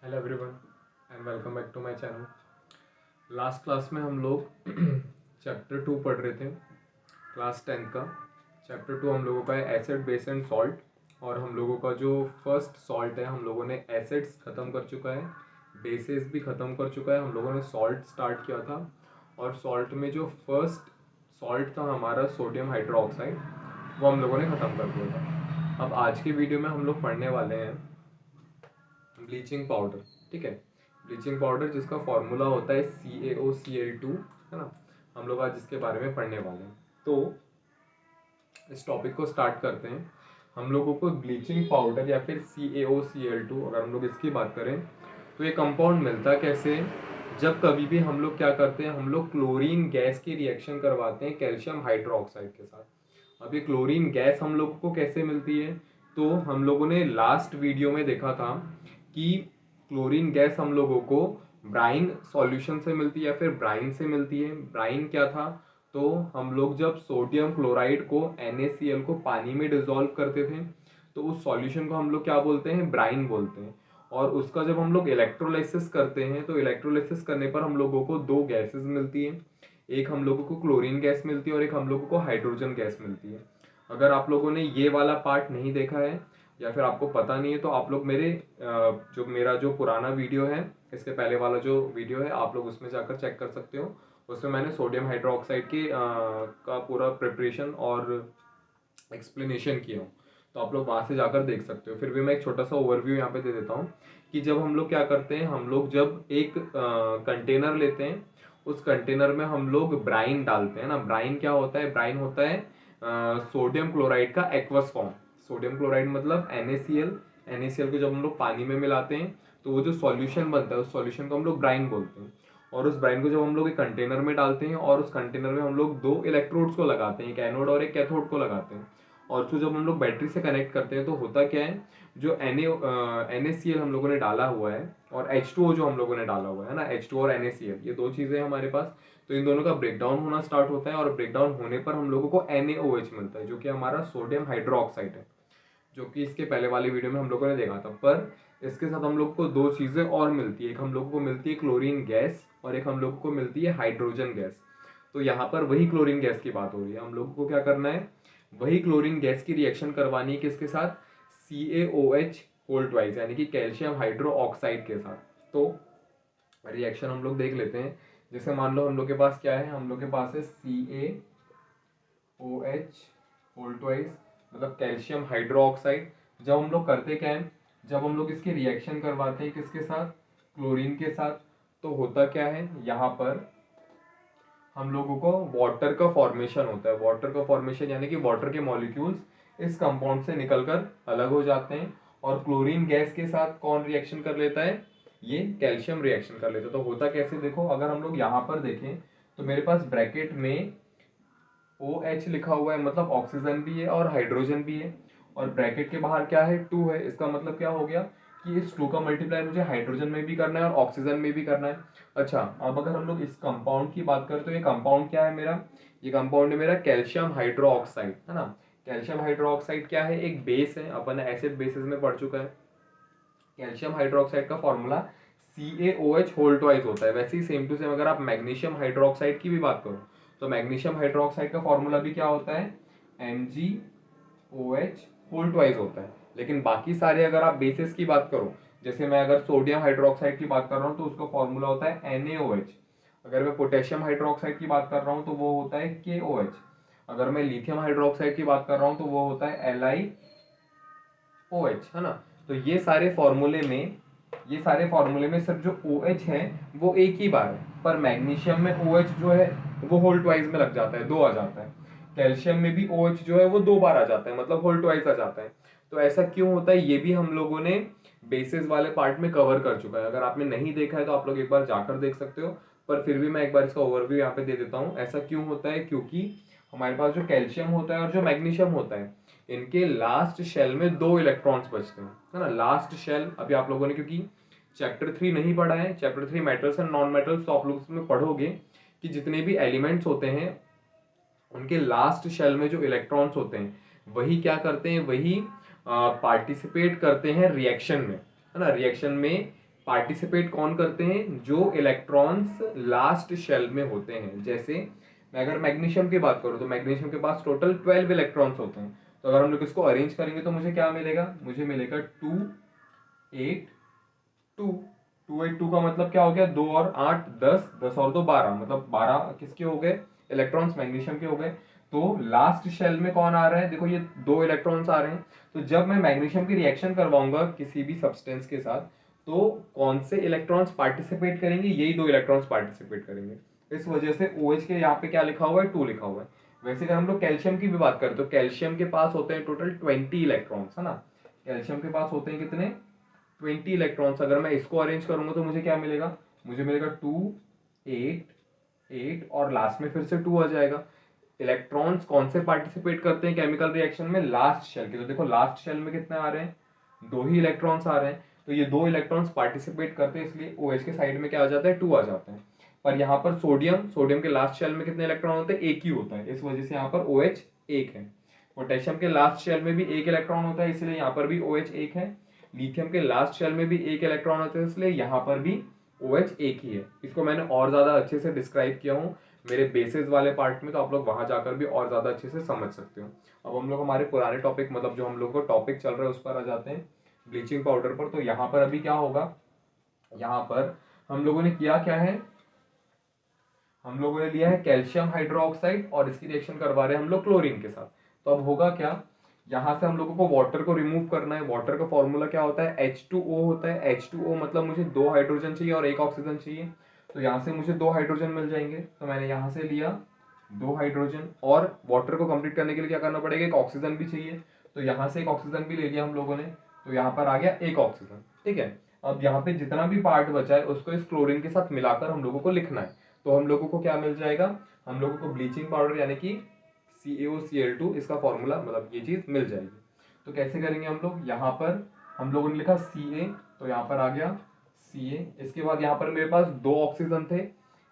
Hello everyone and welcome back to my channel. Last class में हम लोग chapter 2 पढ़ रहे थे, क्लास 10th का। चैप्टर 2 हम लोगों का है एसिड बेस एंड सॉल्ट। और हम लोगों का जो फर्स्ट सॉल्ट है, हम लोगों ने एसिड्स ख़त्म कर चुका है, बेसेस भी ख़त्म कर चुका है। हम लोगों ने सॉल्ट स्टार्ट किया था और सॉल्ट में जो फर्स्ट सॉल्ट था हमारा सोडियम हाइड्रोक्साइड, वो हम लोगों ने ख़त्म कर दिया था। अब आज की वीडियो में हम लोग पढ़ने वाले हैं ब्लीचिंग पाउडर। ठीक है, ब्लीचिंग पाउडर जिसका फॉर्मूला होता है CaOCl2, है ना। हम लोग आज इसके बारे में पढ़ने वाले हैं, तो इस टॉपिक को स्टार्ट करते हैं। हम लोगों को ब्लीचिंग पाउडर या फिर CaOCl2, अगर हम लोग इसकी बात करें तो ये कंपाउंड मिलता कैसे? जब कभी भी हम लोग क्या करते हैं, हम लोग क्लोरीन गैस की रिएक्शन करवाते हैं कैल्शियम हाइड्रोक्साइड के साथ। अब ये क्लोरीन गैस हम लोगों को कैसे मिलती है? तो हम लोगों ने लास्ट वीडियो में देखा था कि क्लोरीन गैस हम लोगों को ब्राइन सॉल्यूशन से मिलती है या फिर ब्राइन से मिलती है। ब्राइन क्या था? तो हम लोग जब सोडियम क्लोराइड को NaCl को पानी में डिजोल्व करते थे तो उस सॉल्यूशन को हम लोग क्या बोलते हैं? ब्राइन बोलते हैं। और उसका जब हम लोग इलेक्ट्रोलाइसिस करते हैं तो इलेक्ट्रोलाइसिस करने पर हम लोगों को दो गैसेस मिलती हैं। एक हम लोगों को क्लोरीन गैस मिलती है और एक हम लोगों को हाइड्रोजन गैस मिलती है। अगर आप लोगों ने ये वाला पार्ट नहीं देखा है या फिर आपको पता नहीं है तो आप लोग मेरा जो पुराना वीडियो है, इसके पहले वाला जो वीडियो है, आप लोग उसमें जाकर चेक कर सकते हो। उसमें मैंने सोडियम हाइड्रोक्साइड का पूरा प्रिपरेशन और एक्सप्लेनेशन किया हूँ, तो आप लोग वहाँ से जाकर देख सकते हो। फिर भी मैं एक छोटा सा ओवरव्यू यहाँ पे दे देता हूँ कि जब हम लोग क्या करते हैं, हम लोग जब एक कंटेनर लेते हैं, उस कंटेनर में हम लोग ब्राइन डालते हैं ना। ब्राइन क्या होता है? ब्राइन होता है सोडियम क्लोराइड का एक्वस फॉर्म। सोडियम क्लोराइड मतलब NaCl। NaCl को जब हम लोग पानी में मिलाते हैं तो वो जो सॉल्यूशन बनता है, उस सॉल्यूशन को हम लोग ब्राइन बोलते हैं। और उस ब्राइन को जब हम लोग एक कंटेनर में डालते हैं और उस कंटेनर में हम लोग दो इलेक्ट्रोड्स को लगाते हैं, एक एनोड और एक कैथोड को लगाते हैं। और उसको जब हम लोग बैटरी से कनेक्ट करते हैं तो होता क्या है, जो NaCl हम लोगों ने डाला हुआ है और H2O जो हम लोगों ने डाला हुआ है ना, H2O और NaCl, ये दो चीज़ें हमारे पास। तो इन दोनों का ब्रेकडाउन होना स्टार्ट होता है और ब्रेकडाउन होने पर हम लोगों को NaOH मिलता है, जो कि हमारा सोडियम हाइड्रोक्साइड है, जो कि इसके पहले वाले वीडियो में हम लोगों ने देखा था। पर इसके साथ हम लोग को दो चीज़ें और मिलती है, एक हम लोगों को मिलती है क्लोरीन गैस और एक हम लोगों को मिलती है हाइड्रोजन गैस। तो यहाँ पर वही क्लोरीन गैस की बात हो रही है। हम लोगों को क्या करना है, वही क्लोरीन गैस की रिएक्शन करवानी है किसके साथ? CaOH होल ट्वाइस, यानी कि कैल्शियम हाइड्रो ऑक्साइड के साथ। तो रिएक्शन हम लोग देख लेते हैं। जैसे मान लो हम लोग के पास क्या है, हम लोग के पास है CaOH होल ट्वाइस, मतलब कैल्शियम हाइड्रो ऑक्साइड। जब हम लोग करते क्या है, जब हम लोग इसकी रिएक्शन करवाते हैं किसके साथ? क्लोरीन के साथ। तो होता क्या है, यहाँ पर हम लोगों को वाटर का फॉर्मेशन होता है। वाटर का फॉर्मेशन यानी कि वाटर के मॉलिक्यूल्स इस कंपाउंड से निकलकर अलग हो जाते हैं और क्लोरीन गैस के साथ कौन रिएक्शन कर लेता है? ये कैल्शियम रिएक्शन कर लेता है। तो होता कैसे देखो, अगर हम लोग यहाँ पर देखें तो मेरे पास ब्रैकेट में OH लिखा हुआ है, मतलब ऑक्सीजन भी है और हाइड्रोजन भी है। और ब्रैकेट के बाहर क्या है? 2 है। इसका मतलब क्या हो गया कि इस 2 का मल्टीप्लाई मुझे हाइड्रोजन में भी करना है और ऑक्सीजन में भी करना है। अच्छा, अब अगर हम लोग इस कंपाउंड की बात करें तो ये कंपाउंड क्या है मेरा? ये कंपाउंड है मेरा कैल्शियम हाइड्रो ऑक्साइड, है ना। कैल्शियम हाइड्रो ऑक्साइड क्या है? एक बेस है, अपन एसिड बेसिस में पढ़ चुका है। कैल्शियम हाइड्रोक्साइड का फॉर्मूला CaOH होल ट्वाइस होता है। वैसे ही सेम टू सेम अगर आप मैग्नीशियम हाइड्रोक्साइड की भी बात करो तो मैग्नीशियम हाइड्रोक्साइड का फॉर्मूला भी क्या होता है? MgOH होल ट्वाइस होता है। लेकिन बाकी सारे अगर आप बेसिस की बात करो, जैसे मैं अगर सोडियम हाइड्रोक्साइड की बात कर रहा हूँ तो उसका फॉर्मूला होता है NaOH। अगर मैं पोटेशियम हाइड्रोक्साइड की बात कर रहा हूँ तो वो होता है KOH। अगर मैं लिथियम हाइड्रोक्साइड की बात कर रहा हूँ तो वो होता है LiOH, है ना। तो ये सारे फॉर्मूले में सिर्फ जो OH है वो एक ही बार है, पर मैग्नीशियम में OH जो है वो होल ट्वाइस में लग जाता है, दो आ जाता है। कैल्शियम में भी OH जो है वो दो बार आ जाता है, मतलब होल ट्वाइस आ जाता है। तो ऐसा क्यों होता है, ये भी हम लोगों ने बेसिस वाले पार्ट में कवर कर चुका है। अगर आपने नहीं देखा है तो आप लोग एक बार जाकर देख सकते हो, पर फिर भी मैं एक बार इसका ओवरव्यू यहाँ पे दे देता हूँ। ऐसा क्यों होता है? क्योंकि हमारे पास जो कैल्शियम होता है और जो मैग्नीशियम होता है, इनके लास्ट शेल में दो इलेक्ट्रॉन्स बचते हैं, है ना। लास्ट शेल अभी आप लोगों ने, क्योंकि चैप्टर 3 नहीं पढ़ा है, chapter 3 metals and non metals, तो आप लोग इसमें पढ़ोगे कि जितने भी एलिमेंट्स होते हैं उनके लास्ट शेल में जो इलेक्ट्रॉन्स होते हैं वही क्या करते हैं, वही पार्टिसिपेट करते हैं रिएक्शन में, है ना। रिएक्शन में पार्टिसिपेट कौन करते हैं? जो इलेक्ट्रॉन्स लास्ट शेल में होते हैं। जैसे मैं अगर मैग्नीशियम की बात करूँ तो मैग्नीशियम के पास टोटल 12 इलेक्ट्रॉन्स होते हैं। तो अगर हम लोग इसको अरेंज करेंगे तो मुझे क्या मिलेगा? मुझे मिलेगा 2 8 2। 2 8 2 का मतलब क्या हो गया? 2 और 8 10, 10 और 2 12, मतलब 12 किसके हो गए? इलेक्ट्रॉन्स मैग्नीशियम के हो गए। तो लास्ट शेल में कौन आ रहा है? देखो ये 2 इलेक्ट्रॉन्स आ रहे हैं। तो जब मैं मैग्नीशियम की रिएक्शन करवाऊंगा किसी भी सब्सटेंस के साथ, तो कौन से इलेक्ट्रॉन्स पार्टिसिपेट करेंगे? यही 2 इलेक्ट्रॉन्स पार्टिसिपेट करेंगे। इस वजह से OH के यहाँ पे क्या लिखा हुआ है? 2 लिखा हुआ है। वैसे अगर हम लोग कैल्शियम की भी बात करें तो कैल्शियम के पास होते हैं टोटल 20 इलेक्ट्रॉन्स, है ना। कैल्शियम के पास होते हैं कितने? 20 इलेक्ट्रॉन्स। अगर मैं इसको अरेंज करूंगा तो मुझे क्या मिलेगा? मुझे मिलेगा 2 8 8 और लास्ट में फिर से 2 आ जाएगा। इलेक्ट्रॉन्स कौन से पार्टिसिपेट करते हैं केमिकल रिएक्शन में? लास्ट शेल के। तो देखो लास्ट शेल में कितने आ रहे हैं? 2 ही इलेक्ट्रॉन्स आ रहे हैं। तो ये 2 इलेक्ट्रॉन्स पार्टिसिपेट करते हैं, इसलिए OH के साइड में क्या आ जाता है? 2 आ जाते हैं। पर यहाँ पर सोडियम के लास्ट शेल में कितने इलेक्ट्रॉन होते हैं? 1 ही होता है, इस वजह से यहाँ पर OH 1 है। पोटेशियम के लास्ट शेल में भी 1 इलेक्ट्रॉन होता है, इसलिए यहाँ पर भी OH 1 है। लिथियम के लास्ट शेल में भी 1 इलेक्ट्रॉन होता है, इसलिए यहाँ पर भी OH 1 ही है। इसको मैंने और ज्यादा अच्छे से डिस्क्राइब किया हूँ मेरे बेसिस वाले पार्ट में, तो आप लोग वहां जाकर भी और ज्यादा अच्छे से समझ सकते हो। अब हम लोग हमारे पुराने टॉपिक, मतलब जो हम लोग को टॉपिक चल रहा है उस पर आ जाते हैं, ब्लीचिंग पाउडर पर। तो यहाँ पर अभी क्या होगा? यहाँ पर हम लोगों ने किया क्या है? हम लोगों ने लिया है कैल्शियम हाइड्रोक्साइड और इसकी रिएक्शन करवा रहे हैं हम लोग क्लोरीन के साथ। तो अब होगा क्या? यहाँ से हम लोगों को वाटर को रिमूव करना है। वाटर का फॉर्मूला क्या होता है? H2O होता है। H2O मतलब मुझे 2 हाइड्रोजन चाहिए और 1 ऑक्सीजन चाहिए। तो यहाँ से मुझे 2 हाइड्रोजन मिल जाएंगे, तो मैंने यहाँ से लिया 2 हाइड्रोजन। और वाटर को कंप्लीट करने के लिए क्या करना पड़ेगा? 1 ऑक्सीजन भी चाहिए, तो यहाँ से 1 ऑक्सीजन भी ले लिया हम लोगों ने। तो यहाँ पर आ गया 1 ऑक्सीजन, ठीक है। अब यहाँ पे जितना भी पार्ट बचा है उसको इस क्लोरीन के साथ मिलाकर हम लोगों को लिखना है। तो हम लोगों को क्या मिल जाएगा? हम लोगों को ब्लीचिंग पाउडर यानी कि CaOCl2, इसका फॉर्मूला, मतलब ये चीज मिल जाएगी। तो कैसे करेंगे हम लोग? यहाँ पर हम लोगों ने लिखा Ca, तो यहाँ पर आ गया Ca। इसके बाद यहाँ पर मेरे पास 2 ऑक्सीजन थे,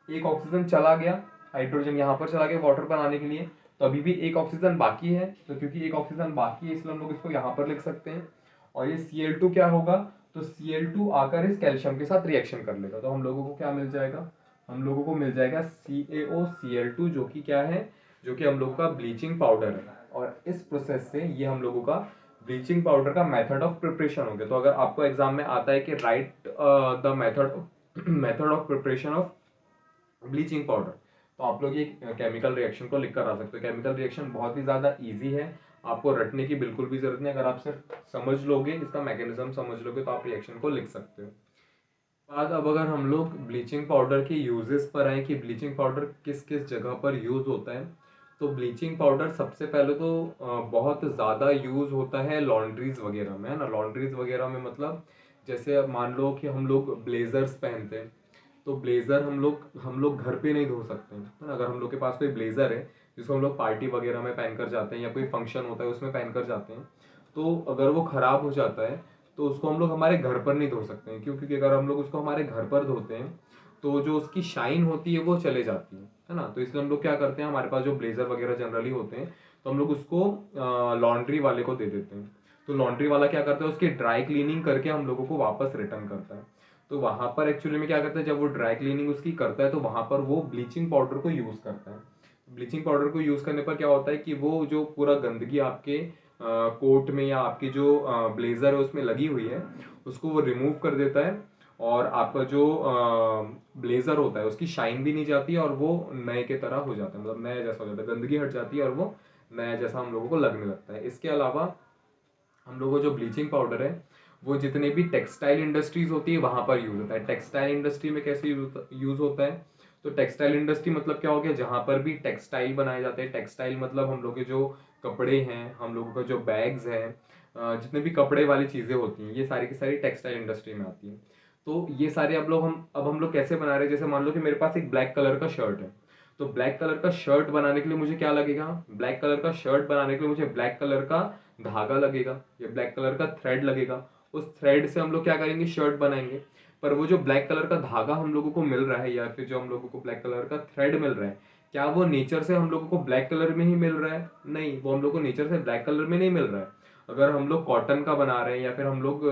1 ऑक्सीजन चला गया, हाइड्रोजन यहाँ पर चला गया वाटर बनाने के लिए। तो अभी भी 1 ऑक्सीजन बाकी है, तो क्योंकि 1 ऑक्सीजन बाकी है इसलिए हम लोग इसको यहाँ पर लिख सकते हैं। और ये Cl2 क्या होगा? तो Cl2 आकर इस कैल्शियम के साथ रिएक्शन कर लेगा, तो हम लोगों को क्या मिल जाएगा? हम लोगों को मिल जाएगा CaOCl2, जो कि क्या है? जो कि हम लोगों का ब्लीचिंग पाउडर है। और इस प्रोसेस से ये हम लोगों का ब्लीचिंग पाउडर का मेथड ऑफ प्रिपरेशन हो गया। तो अगर आपको एग्जाम में आता है कि right the method of preparation of bleaching powder, तो आप लोग ये केमिकल रिएक्शन को लिख कर आ सकते हो। केमिकल रिएक्शन बहुत ही ज़्यादा इजी है, आपको रटने की बिल्कुल भी जरूरत नहीं। अगर आप सिर्फ समझ लोगे, इसका मैकेनिज्म समझ लोगे, तो आप रिएक्शन को लिख सकते हो। बाद अब अगर हम लोग ब्लीचिंग पाउडर के यूजेस पर आए कि ब्लीचिंग पाउडर किस किस जगह पर यूज होता है, तो ब्लीचिंग पाउडर सबसे पहले तो बहुत ज़्यादा यूज होता है लॉन्ड्रीज वगैरह में, है ना। लॉन्ड्रीज वगैरह में मतलब जैसे अब मान लो कि हम लोग ब्लेजर्स पहनते हैं, तो ब्लेजर हम लोग घर पे नहीं धो सकते हैं, है ना। अगर हम लोग के पास कोई ब्लेजर है जिसको हम लोग पार्टी वगैरह में पहन कर जाते हैं या कोई फंक्शन होता है उसमें पहन कर जाते हैं, तो अगर वो खराब हो जाता है तो उसको हम लोग हमारे घर पर नहीं धो सकते हैं। क्यों? क्योंकि अगर हम लोग उसको हमारे घर पर धोते हैं तो जो उसकी शाइन होती है वो चले जाती है ना। तो इसलिए हम लोग क्या करते हैं, हमारे पास जो ब्लेजर वगैरह जनरली होते हैं तो हम लोग उसको लॉन्ड्री वाले को दे देते हैं। तो लॉन्ड्री वाला क्या करता है, उसकी ड्राई क्लीनिंग करके हम लोगों को वापस रिटर्न करता है। तो वहां पर एक्चुअली में क्या करता है, जब वो ड्राई क्लीनिंग उसकी करता है तो वहां पर वो ब्लीचिंग पाउडर को यूज करता है। ब्लीचिंग पाउडर को यूज करने पर क्या होता है कि वो जो पूरा गंदगी आपके कोट में या आपकी जो ब्लेजर है उसमें लगी हुई है उसको वो रिमूव कर देता है। और आपका जो ब्लेजर होता है उसकी शाइन भी नहीं जाती है और वो नए के तरह हो जाता है, मतलब नया जैसा हो जाता है, गंदगी हट जाती है और वो नया जैसा हम लोगों को लगने लगता है। इसके अलावा हम लोगों को जो ब्लीचिंग पाउडर है वो जितने भी टेक्सटाइल इंडस्ट्रीज होती है वहां पर यूज होता है। टेक्सटाइल इंडस्ट्री में कैसे यूज होता है? तो टेक्सटाइल इंडस्ट्री मतलब क्या हो गया, जहां पर भी टेक्सटाइल बनाए जाते हैं। टेक्सटाइल मतलब हम लोग के जो कपड़े हैं, हम लोगों का जो बैग्स हैं, जितने भी कपड़े वाली चीजें होती हैं, ये सारी की सारी टेक्सटाइल इंडस्ट्री में आती हैं। तो ये सारे अब हम लोग कैसे बना रहे हैं? जैसे मान लो कि मेरे पास एक ब्लैक कलर का शर्ट है, तो ब्लैक कलर का शर्ट बनाने के लिए मुझे क्या लगेगा? ब्लैक कलर का शर्ट बनाने के लिए मुझे ब्लैक कलर का धागा लगेगा या ब्लैक कलर का थ्रेड लगेगा। उस थ्रेड से हम लोग क्या करेंगे, शर्ट बनाएंगे। पर वो जो ब्लैक कलर का धागा हम लोगों को मिल रहा है या फिर जो हम लोगों को ब्लैक कलर का थ्रेड मिल रहा है, क्या वो नेचर से हम लोगों को ब्लैक कलर में ही मिल रहा है? नहीं, वो हम लोग को नेचर से ब्लैक कलर में नहीं मिल रहा है। अगर हम लोग कॉटन का बना रहे हैं या फिर हम लोग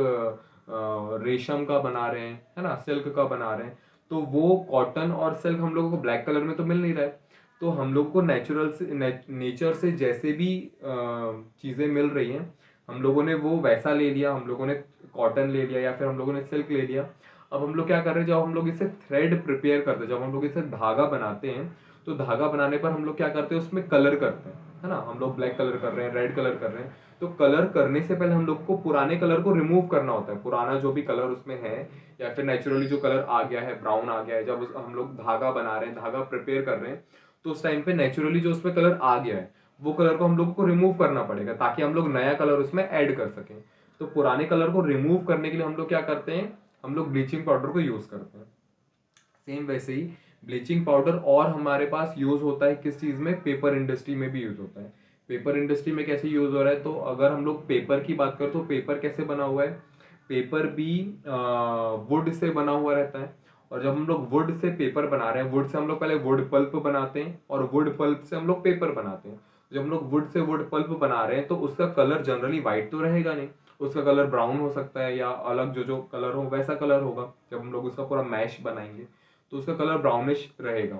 रेशम का बना रहे हैं, है ना, सिल्क का बना रहे हैं, तो वो कॉटन और सिल्क हम लोगों को ब्लैक कलर में तो मिल नहीं रहा है। तो हम लोग को नेचुरल से नेचर से जैसे भी चीज़ें मिल रही हैं, हम लोगों ने वो वैसा ले लिया, हम लोगों ने कॉटन ले लिया या फिर हम लोगों ने सिल्क ले लिया। अब हम लोग क्या कर रहे हैं, जब हम लोग इसे थ्रेड प्रिपेयर करते हैं, जब हम लोग इसे धागा बनाते हैं, तो धागा बनाने पर हम लोग क्या करते हैं, उसमें कलर करते हैं, है ना। हम लोग ब्लैक कलर कर रहे हैं, रेड कलर कर रहे हैं, तो कलर करने से पहले हम लोग को पुराने कलर को रिमूव करना होता है। पुराना जो भी कलर उसमें है या फिर नेचुरली जो कलर आ गया है, ब्राउन आ गया है, जब हम लोग धागा बना रहे हैं, धागा प्रिपेयर कर रहे हैं, तो उस टाइम पे नेचुरली जो उसमें कलर आ गया है वो कलर को हम लोग को रिमूव करना पड़ेगा, ताकि हम लोग नया कलर उसमें ऐड कर सकें। तो पुराने कलर को रिमूव करने के लिए हम लोग क्या करते हैं, हम लोग ब्लीचिंग पाउडर को यूज करते हैं। सेम वैसे ही ब्लीचिंग पाउडर और हमारे पास यूज होता है किस चीज में, पेपर इंडस्ट्री में भी यूज होता है। पेपर इंडस्ट्री में कैसे यूज हो रहा है, तो अगर हम लोग पेपर की बात करें तो पेपर कैसे बना हुआ है, पेपर भी वुड से बना हुआ रहता है। और जब हम लोग वुड से पेपर बना रहे हैं, वुड से हम लोग पहले वुड पल्प बनाते हैं और वुड पल्प से हम लोग पेपर बनाते हैं। जब हम लोग वुड से वुड पल्प बना रहे हैं तो उसका कलर जनरली व्हाइट तो रहेगा नहीं, उसका कलर ब्राउन हो सकता है या अलग जो जो कलर हो वैसा कलर होगा। जब हम लोग उसका पूरा मैश बनाएंगे तो उसका कलर ब्राउनिश रहेगा।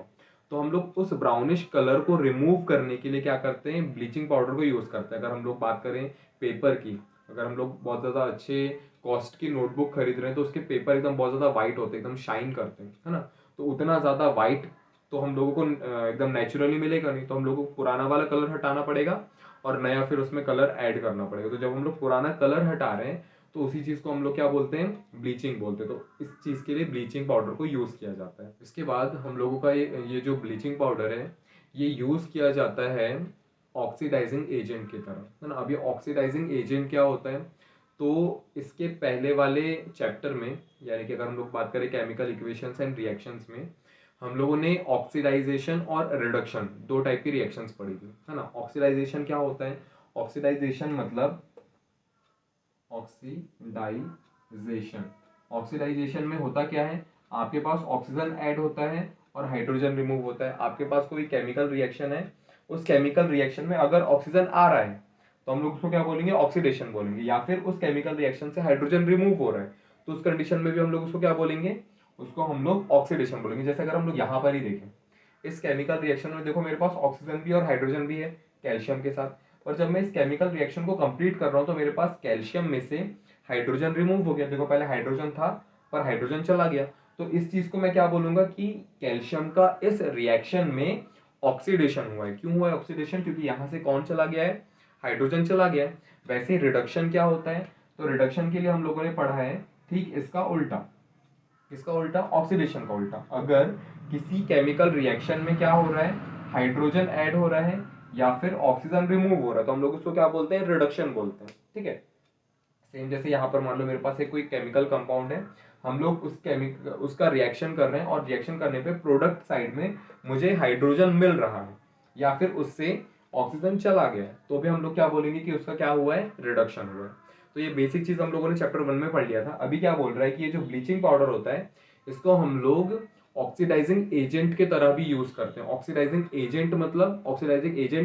तो हम लोग उस ब्राउनिश कलर को रिमूव करने के लिए क्या करते हैं, ब्लीचिंग पाउडर को यूज करते हैं। अगर हम लोग बात करें पेपर की, अगर हम लोग बहुत ज्यादा अच्छे कॉस्ट की नोटबुक खरीद रहे हैं तो उसके पेपर एकदम बहुत ज्यादा व्हाइट होते हैं, एकदम शाइन करते हैं, है ना। तो उतना ज्यादा व्हाइट तो हम लोगों को एकदम नेचुरली मिलेगा नहीं, तो हम लोगों को पुराना वाला कलर हटाना पड़ेगा और नया फिर उसमें कलर ऐड करना पड़ेगा। तो जब हम लोग पुराना कलर हटा रहे हैं तो उसी चीज को हम लोग क्या बोलते हैं, ब्लीचिंग बोलते हैं। तो इस चीज के लिए ब्लीचिंग पाउडर को यूज किया जाता है। इसके बाद हम लोगों का ये जो ब्लीचिंग पाउडर है ये यूज किया जाता है ऑक्सीडाइजिंग एजेंट की तरह, है ना। अब ये ऑक्सीडाइजिंग एजेंट क्या होता है, तो इसके पहले वाले चैप्टर में, यानी कि अगर हम लोग बात करें केमिकल इक्वेशंस एंड रिएक्शंस में, हम लोगों ने ऑक्सीडाइजेशन और रिडक्शन दो टाइप की रिएक्शंस पढ़ी थी, है ना। ऑक्सीडाइजेशन क्या होता है, ऑक्सीडाइजेशन मतलब ऑक्सीडाइजेशन, ऑक्सीडाइजेशन में होता क्या है, आपके पास ऑक्सीजन ऐड होता है और हाइड्रोजन रिमूव होता है। आपके पास कोई केमिकल रिएक्शन है, उस केमिकल रिएक्शन में अगर ऑक्सीजन आ रहा है तो हम लोग उसको क्या बोलेंगे, ऑक्सीडेशन बोलेंगे। या फिर उस केमिकल रिएक्शन से हाइड्रोजन रिमूव हो रहा है तो उस कंडीशन में भी हम लोग उसको क्या बोलेंगे, उसको हम लोग ऑक्सीडेशन बोलेंगे। जैसे अगर हम लोग यहाँ पर ही देखें, इस केमिकल रिएक्शन में देखो मेरे पास ऑक्सीजन भी और हाइड्रोजन भी है कैल्शियम के साथ, और जब मैं इस केमिकल रिएक्शन को कंप्लीट कर रहा हूं तो मेरे पास कैल्शियम में से हाइड्रोजन रिमूव हो गया। देखो पहले हाइड्रोजन था पर हाइड्रोजन चला गया, तो इस चीज को मैं क्या बोलूंगा कि कैल्शियम का इस रिएक्शन में ऑक्सीडेशन हुआ है। क्यों हुआ है ऑक्सीडेशन, क्योंकि यहां से कौन चला गया है, हाइड्रोजन चला गया है। वैसे ही रिडक्शन क्या होता है, तो रिडक्शन के लिए हम लोगों ने पढ़ा है ठीक इसका उल्टा, इसका उल्टा ऑक्सीडेशन का उल्टा। अगर किसी केमिकल रिएक्शन में क्या हो रहा है, हाइड्रोजन ऐड हो रहा है या फिर ऑक्सीजन रिमूव हो रहा है, तो हम लोग उसको क्या बोलते हैं, रिडक्शन बोलते हैं, ठीक है। सेम जैसे यहाँ पर मान लो मेरे पास एक कोई केमिकल कंपाउंड है, हम लोग उसका रिएक्शन कर रहे हैं और रिएक्शन करने पे प्रोडक्ट साइड में मुझे हाइड्रोजन मिल रहा है या फिर उससे ऑक्सीजन चला गया है, तो भी हम लोग क्या बोलेंगे कि उसका क्या हुआ है, रिडक्शन हुआ है। तो ये बेसिक चीज हम लोगों ने चैप्टर 1 में पढ़ लिया था। अभी क्या बोल रहा है कि ये जो ब्लीचिंग पाउडर होता है इसको हम लोग ऑक्सीडाइजिंग एजेंट के तरह भी यूज करते हैं। ऑक्सीडाइजिंग एजेंट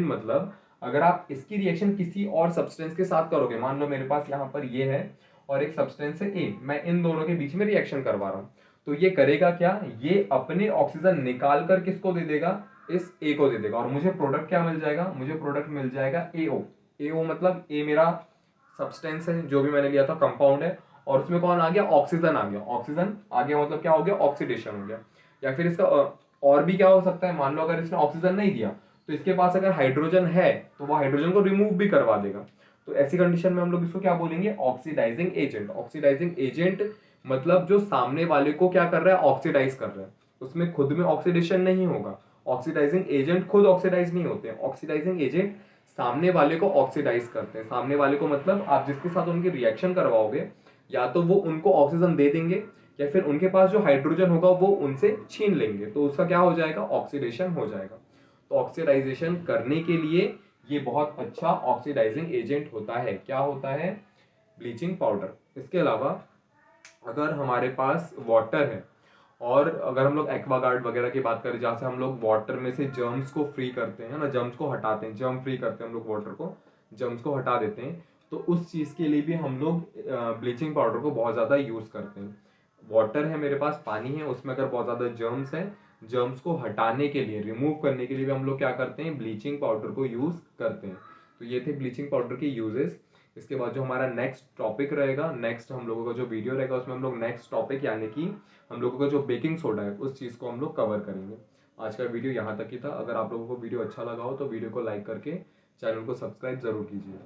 मतलब अगर आप इसकी रिएक्शन किसी और सब्सटेंस के साथ करोगे, मान लो मेरे पास यहाँ पर ये है और एक सब्सटेंस है ए, मैं इन दोनों के बीच में रिएक्शन करवा रहा हूँ, तो ये करेगा क्या, ये अपने ऑक्सीजन निकाल कर किसको दे देगा, इस ए को दे देगा, और मुझे प्रोडक्ट क्या मिल जाएगा, मुझे प्रोडक्ट मिल जाएगा एओ। एओ मतलब ए मेरा सब्सटेंस है जो भी मैंने लिया था, कंपाउंड है, और उसमें कौन आ गया, ऑक्सीजन आ गया। ऑक्सीजन आ गया मतलब क्या हो गया, ऑक्सीडेशन हो गया। या फिर इसका और भी क्या हो सकता है, मान लो अगर इसने ऑक्सीजन नहीं दिया तो इसके पास अगर हाइड्रोजन है तो वो हाइड्रोजन को रिमूव भी करवा देगा। तो ऐसी कंडीशन में हम लोग इसको क्या बोलेंगे, ऑक्सीडाइजिंग एजेंट। ऑक्सीडाइजिंग एजेंट मतलब जो सामने वाले को क्या कर रहा है, ऑक्सीडाइज कर रहा है, उसमें खुद में ऑक्सीडेशन नहीं होगा। ऑक्सीडाइजिंग एजेंट खुद ऑक्सीडाइज नहीं होते हैं, ऑक्सीडाइजिंग एजेंट सामने वाले को ऑक्सीडाइज करते हैं। सामने वाले को मतलब आप जिसके साथ उनकी रिएक्शन करवाओगे या तो वो उनको ऑक्सीजन दे देंगे या फिर उनके पास जो हाइड्रोजन होगा वो उनसे छीन लेंगे, तो उसका क्या हो जाएगा, ऑक्सीडेशन हो जाएगा। तो ऑक्सीडाइजेशन करने के लिए ये बहुत अच्छा ऑक्सीडाइजिंग एजेंट होता है। क्या होता है, ब्लीचिंग पाउडर। इसके अलावा अगर हमारे पास वाटर है और अगर हम लोग एक्वागार्ड वगैरह की बात करें जहाँ से हम लोग वाटर में से जर्म्स को फ्री करते हैं ना, जर्म्स को हटाते हैं, जर्म फ्री करते हैं हम लोग वाटर को, जर्म्स को हटा देते हैं, तो उस चीज़ के लिए भी हम लोग ब्लीचिंग पाउडर को बहुत ज़्यादा यूज़ करते हैं। वाटर है मेरे पास, पानी है, उसमें अगर बहुत ज़्यादा जर्म्स हैं, जर्म्स को हटाने के लिए, रिमूव करने के लिए भी हम लोग क्या करते हैं, ब्लीचिंग पाउडर को यूज़ करते हैं। तो ये थे ब्लीचिंग पाउडर के यूजेस। इसके बाद जो हमारा नेक्स्ट टॉपिक रहेगा, नेक्स्ट हम लोगों का जो वीडियो रहेगा, उसमें हम लोग नेक्स्ट टॉपिक यानी कि हम लोगों का जो बेकिंग सोडा है उस चीज़ को हम लोग कवर करेंगे। आज का वीडियो यहाँ तक ही था। अगर आप लोगों को वीडियो अच्छा लगा हो तो वीडियो को लाइक करके चैनल को सब्सक्राइब ज़रूर कीजिए।